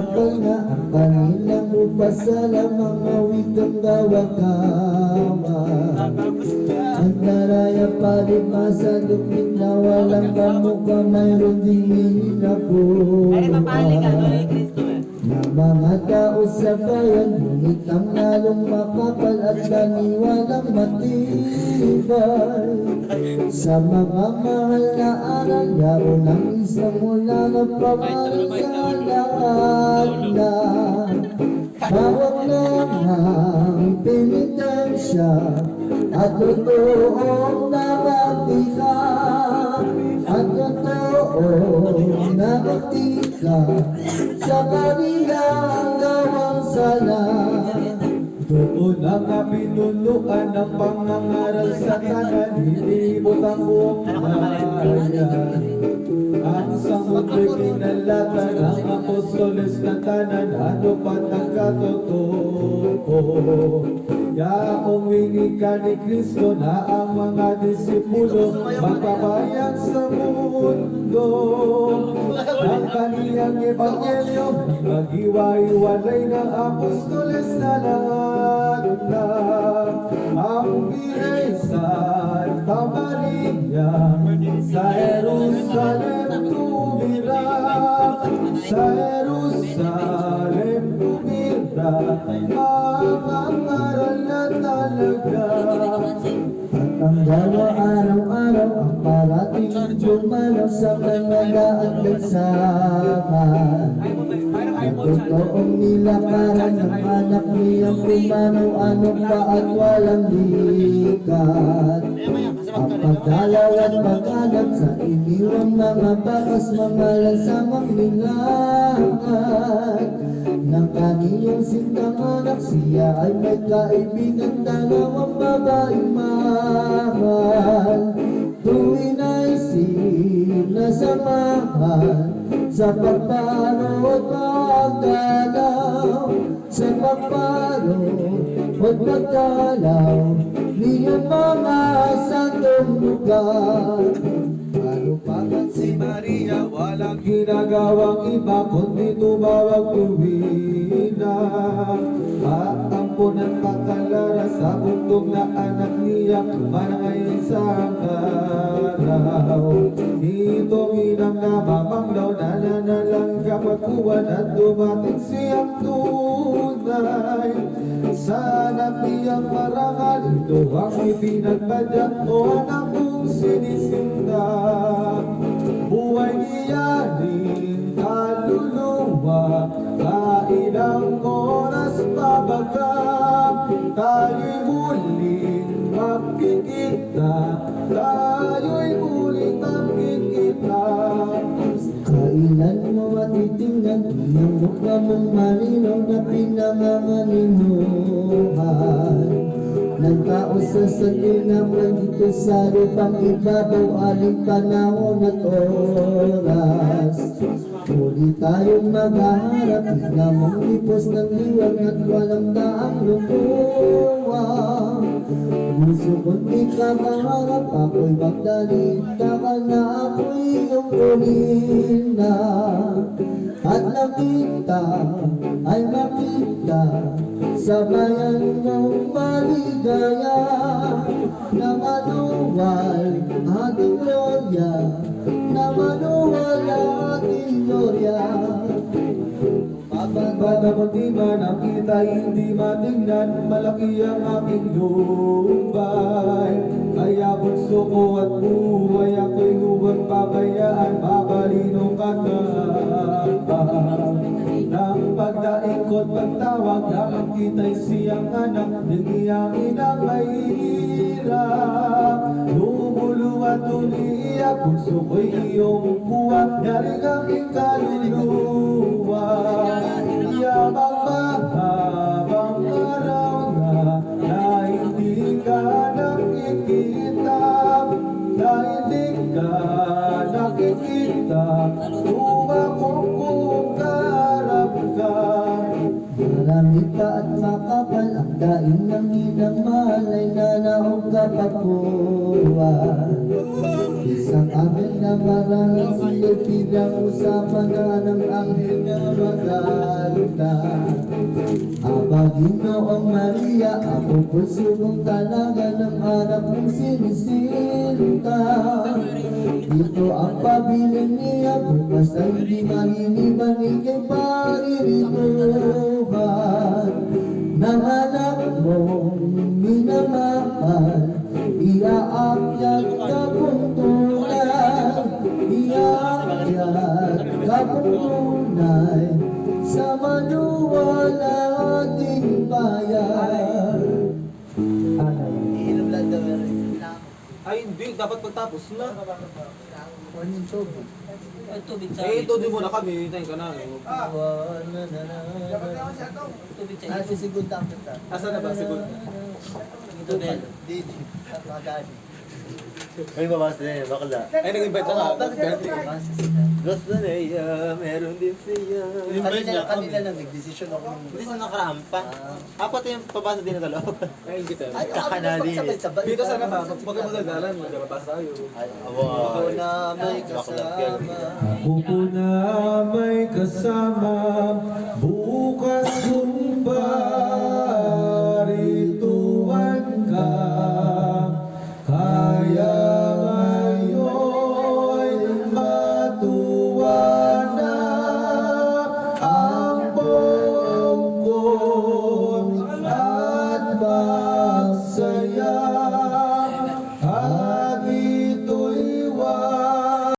makapal nga ang kanilang upasala, mga wikang gawagawa. Ang naraya palimasa, lupit na walang kamuka, mayroon ding nilinabuhan. Na mga tao sa bayan, ngunit ang lalong makapal at kaniwalang matibay. Sa mga mahal na aral, yaron ang isang mula na pangaral sa lahat na hawak ng penitensya at totoong nakatika, at totoong nakatika sa kanilang gawang sala. Doon ang pinunduan ng pangangaral sa tanan, hinibot ang buong bayan. Ang sanggol kinalatan ng apostoles na tanan, ano pa't nagkatotoo. Yaong winika ni Kristo na ang mga disipulo magpabayag sa mundo. Ang kaniyang ebanghelyo mag-iwa-iwalay ng apostoles na lahat na ang bihay Santa Maria sa Jerusalem tumira, sa Jerusalem tumira ang aral na talaga. Ang dalawa araw-araw ang parating dumalaw sa kanilaan lansangan. Ang totoong nilakaran ng anak niyang pumanaw, ano pa at walang likat. Ang pagdalaw at pag-alam sa iniwang mga bakas, mga lansamang nilangan. Ng kaniyang sintang anak, siya ay may kaibigan, dalawang babaeng mahal. Tuwin ay sila samahan sa pagparod pagdalaw, sa pagparod pagdalaw niyong mga santong lugar. Panupangan si Maria, walang ginagawang iba kundi tumawag tuwina. At ang punang pakalara sa bundok na anak niya, manangay isang araw. Itong inang namamanglaw, nananalang kapagkuhan at dumating siyang tunay. Sa anak niyang marangal, ito ang ipinagbadya o anak mong sinisinda. Buhay niya rin kaluluwa, kailang oras pabaga, tayo'y muling magkikita, tayo'y muling magkikita. Kailan mo matitingnan iyang mukha mong malinaw na pinanganganinuhan ng tao sa saginapan dito sa lupang ibabaw, aling panahon at oras. Muli tayong maghaharap, hinamang lipos ng liwag at walang daang lukuwang. Gusto ko't ikaharap, ako'y magdalita ka na, ako'y iyong kunin na. At nakita ay makita sa bayan mong maligaya, na manuwal ating gloria, na manuwal ating gloria. Bata mo di ba nakita, hindi matingnan, malaki ang aking lumbay. Kaya bunso ko at buhay, ako'y huwag pabayaan, mabalino ka na. Nang pagdaing ko't pagtawag, nang kita'y siyang anak, nangiyangin ang mahirap. Lumuluwa at umiiyak, bunso ko'y iyong buwan, yaring aking kaluluwa. Yabang mahabang araw na hindi ka nakikita, na hindi ka nakikita, tumakong kung karap ka. Marami pa at makapal ang daing ng inang mahal ay nanahog sa pagkuhan. Isang amin na maralang siya bilang usapan na ng anghel na maganda. Aba Ginoong Maria, ako puso mong talaga ng anak mong sinisinta. Dito ang pabiling niya, bukas ay hindi maliliban, ikay parirituhan ng anak mong minamahal. Iaakyat ka kung tunay, iaakyat ka kung tunay, sa maluwala ating bayan. Iinom lang daw meron. Ay, hindi. Dapat pagtapos na. Ang tubig sa Eh, ito din muna kami. Hintayin ka na. tubig sa Ah, sisigundang kita. Asan na ba? Siguro. ito Bel. Didi, magani. Ay, babas din, bakla. Ay, nag-invite na ka. Gusto na iya, meron din siya. Kanila lang nagdesisyon ako. Hindi sa nakarampa. Apat yung pabasa din na loob. Ay, kita. Ay, Kakanali. sabay-sabay. Dito sana ba? Pag magagalan, magkapapasa tayo. Ako na may kasama. Ako na may kasama. Bukas